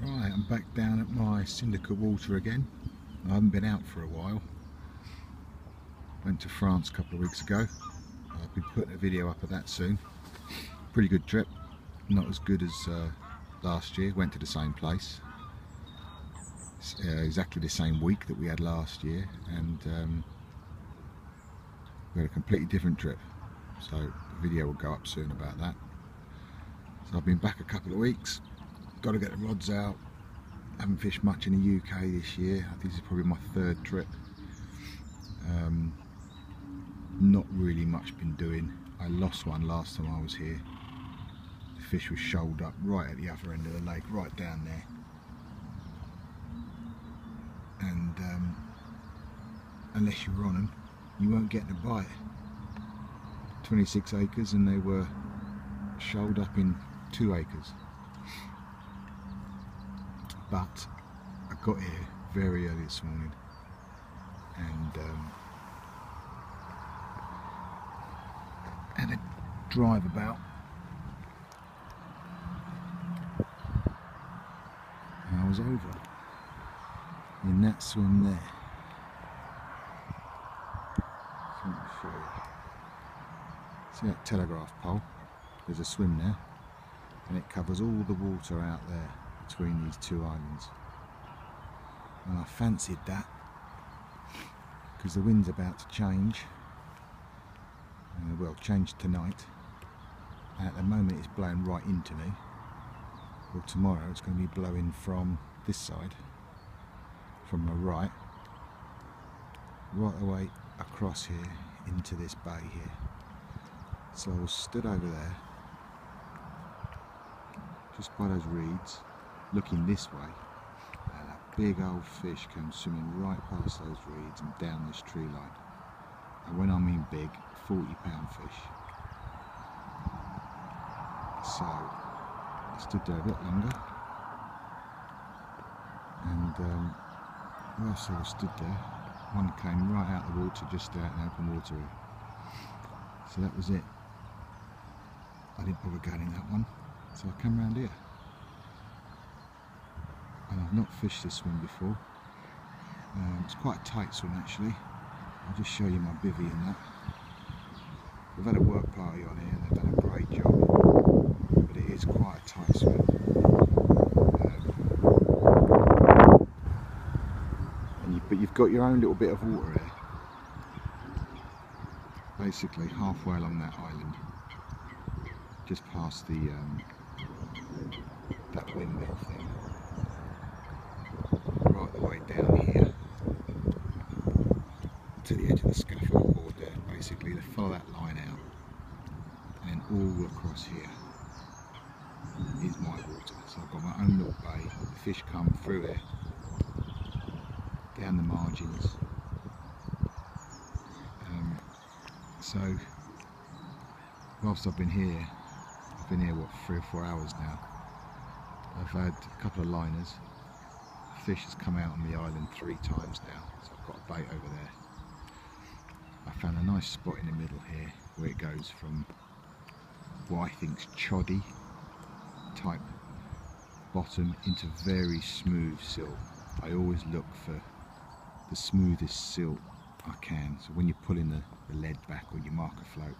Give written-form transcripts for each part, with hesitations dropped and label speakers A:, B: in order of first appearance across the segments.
A: Right, I'm back down at my syndicate water again. I haven't been out for a while. Went to France a couple of weeks ago. I'll be putting a video up of that soon. Pretty good trip. Not as good as last year. Went to the same place. Exactly the same week that we had last year, and we had a completely different trip. So the video will go up soon about that. So I've been back a couple of weeks. Got to get the rods out. Haven't fished much in the UK this year. I think this is probably my third trip. Not really much been doing. I lost one last time I was here. The fish was shoaled up right at the other end of the lake, right down there. And unless you're on them, you won't get the bite. 26 acres and they were shoaled up in 2 acres. But I got here very early this morning and had a drive about, and I was over in that swim there. So let me show you. See that telegraph pole? There's a swim there, and it covers all the water out there between these 2 islands. And I fancied that because the wind's about to change. Well, change tonight. At the moment it's blowing right into me. Well, tomorrow it's going to be blowing from this side, from my right away across here into this bay here. So I was stood over there, just by those reeds, looking this way, and a big old fish came swimming right past those reeds and down this tree line. And when I mean big, 40-pound fish. So I stood there a bit longer, and whilst I was stood there, one came right out of the water, just out in open water. So that was it. I didn't bother going in that one, so I came round here. And I've not fished this swim before. It's quite a tight swim actually. I'll just show you my bivvy in that. We've had a work party on here and they've done a great job, but it is quite a tight swim. But you've got your own little bit of water here, basically halfway along that island, just past the that windmill thing, right the way down here to the edge of the scaffold board there. Basically they follow that line out, and then all across here is my water. So I've got my own little bay. The fish come through there, down the margins. So whilst I've been here what, 3 or 4 hours now. I've had a couple of liners. The fish has come out on the island 3 times now, so I've got a bait over there. I found a nice spot in the middle here where it goes from what I think's choddy type bottom into very smooth silt. I always look for the smoothest silt I can, so when you're pulling the lead back or your marker float,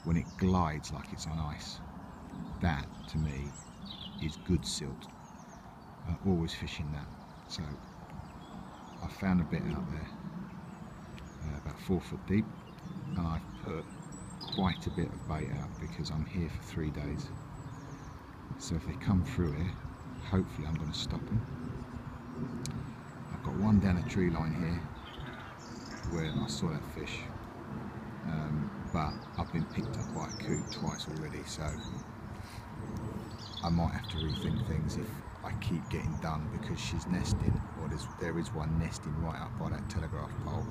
A: when it glides like it's on ice, that to me is good silt. I'm always fishing that. So I found a bit out there, about 4 foot deep, and I've put quite a bit of bait out because I'm here for 3 days. So if they come through here, hopefully I'm going to stop them. I've got one down a tree line here where I saw that fish, but I've been picked up by a coot twice already, so I might have to rethink things if I keep getting done, because she's nesting, or there is one nesting right up by that telegraph pole,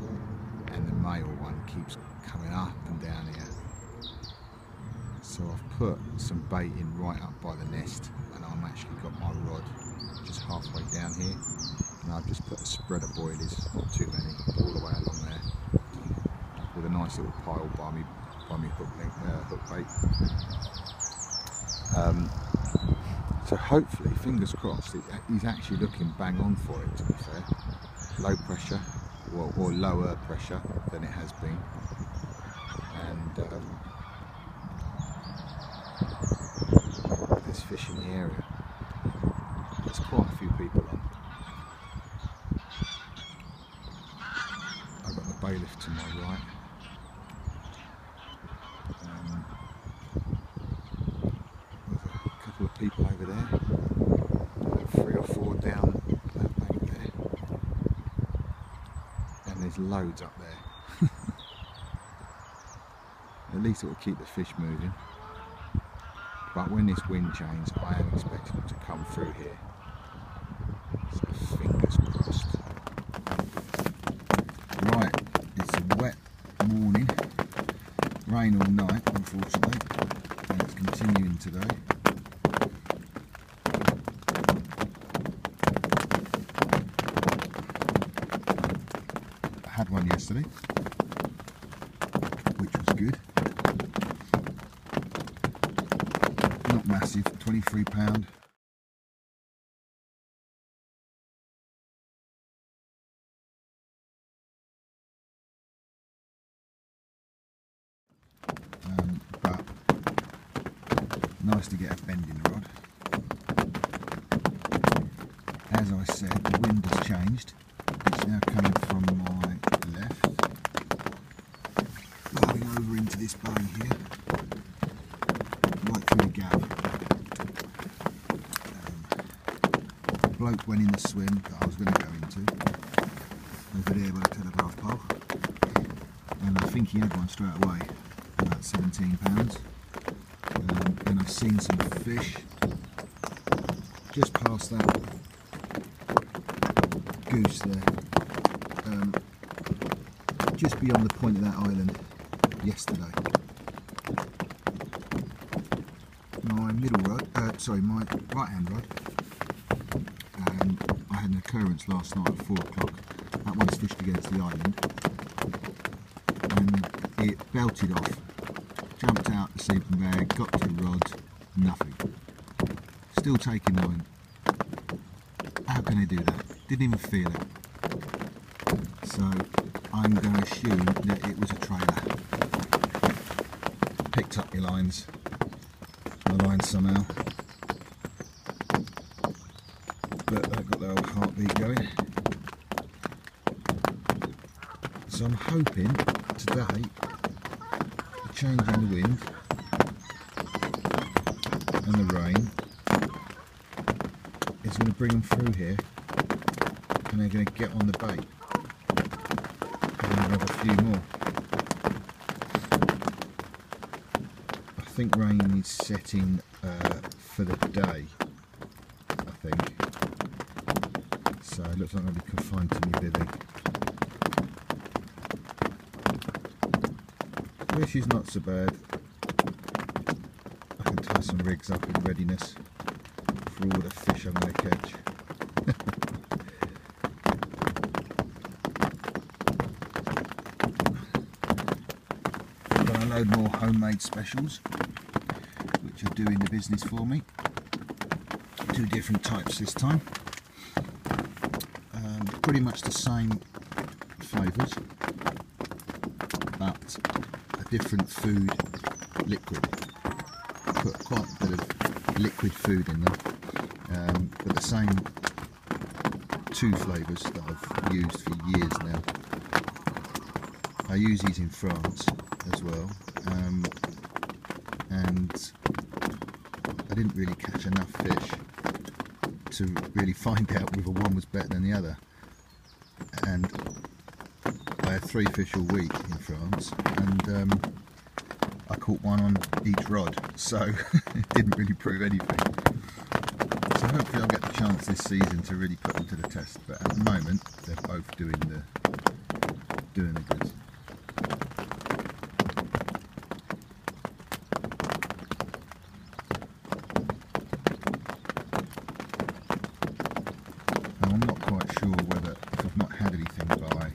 A: and the male one keeps coming up and down here. So I've put some bait in right up by the nest, and I've actually got my rod just halfway down here, and I've just put a spread of boilies, not too many, all the way along there, with a nice little pile by me hook bait. So hopefully, fingers crossed, he's actually looking bang on for it, to be fair. Low pressure, or lower pressure than it has been. And there's fish in the area. There's quite a few people on. I've got the bailiff to my right. There's a couple of people over there. 3 or 4 down that bank there. And there's loads up there. At least it will keep the fish moving. But when this wind changes, I am expecting them to come through here. So fingers crossed. Right, it's a wet morning. Rain all night, unfortunately, and it's continuing today. I had one yesterday, which was good. Not massive, £23. But nice to get a bend in the rod. As I said, the wind has changed. It's now coming from my left, blowing over into this bay here, right through the gap. Bloke went in the swim that I was going to go into, over there by the telegraph pole, and I think he had one straight away, about £17. And I've seen some fish just past that goose there, just beyond the point of that island yesterday. My middle rod, my right hand rod, and I had an occurrence last night at 4 o'clock. That one's fished against the island, and it belted off, jumped out the sleeping bag, got to the rod, nothing. Still taking line. How can they do that? Didn't even feel it. So I'm going to assume that it was a trailer. Picked up your lines, the line somehow. But they've got their old heartbeat going. So I'm hoping today, the change in the wind and the rain is going to bring them through here, and they're going to get on the bait. And we'll have a few more. I think rain is setting for the day, I think. So it looks like I'll be confined to my bivvy. Fish is not so bad. I can tie some rigs up in readiness for all the fish I'm going to catch. I'm going to load more homemade specials, which are doing the business for me. 2 different types this time. Pretty much the same flavours, but a different food liquid. Put quite a bit of liquid food in them, but the same 2 flavours that I've used for years now. I use these in France as well, and I didn't really catch enough fish to really find out whether one was better than the other. And I had 3 fish all week in France, and I caught one on each rod, so it didn't really prove anything. So hopefully I'll get the chance this season to really put them to the test, but at the moment they're both doing the goods. Now I'm not quite sure whether, if I've not had anything by,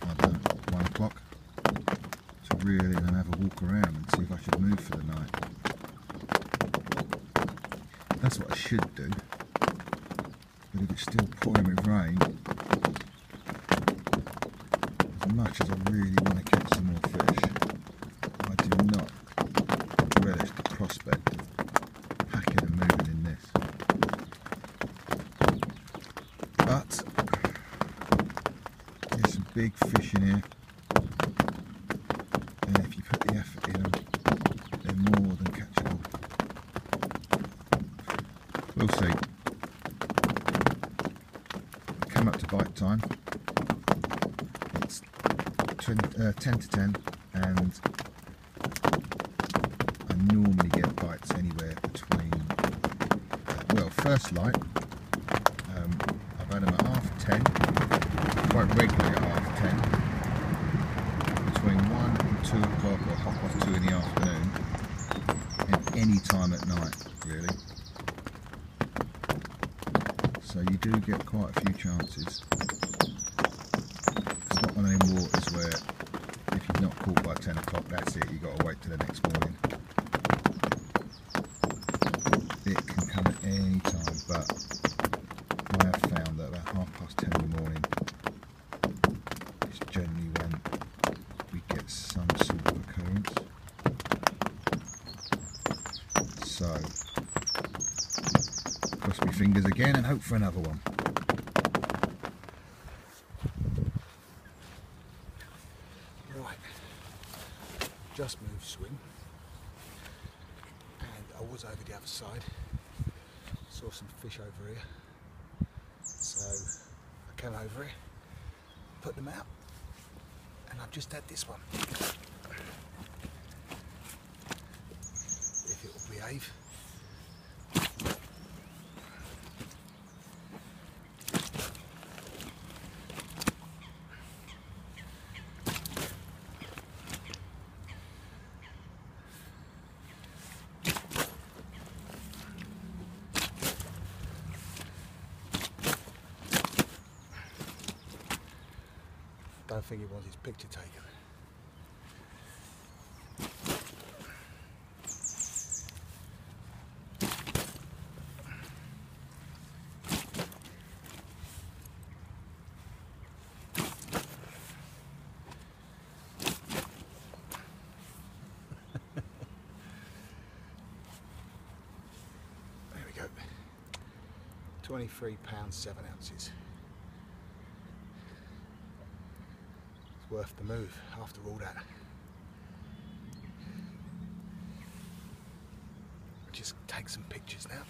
A: I don't know, 1 o'clock, to really then have a walk around and see if I should move for the night. That's what I should do. But if it's still pouring with rain, as much as I really want to catch some more fish, I do not relish the prospect of packing and moving in this. But there's some big fish in here, and if you put the effort in them, they're more than catchable. We'll see. Come up to bite time. It's 10 to 10, and I normally get bites anywhere between, well, first light, I've had them at 10:30, quite regularly at 10:30, between 1 and 2 o'clock or 2:30 in the afternoon, and any time at night, really. So you do get quite a few chances. It's not one of them waters where if you've not caught by 10 o'clock, that's it, you've got to wait till the next morning. It can come at any time, but I have found that about 10:30 in the morning is generally when we get some sort of occurrence. So, cross my fingers again and hope for another one. Right, just moved swing, and I was over the other side, saw some fish over here, so I came over here, put them out, and I've just had this one. If it will behave. Don't think he wants his picture taken. There we go. £23, 7 ounces. Worth the move after all that. Just take some pictures now.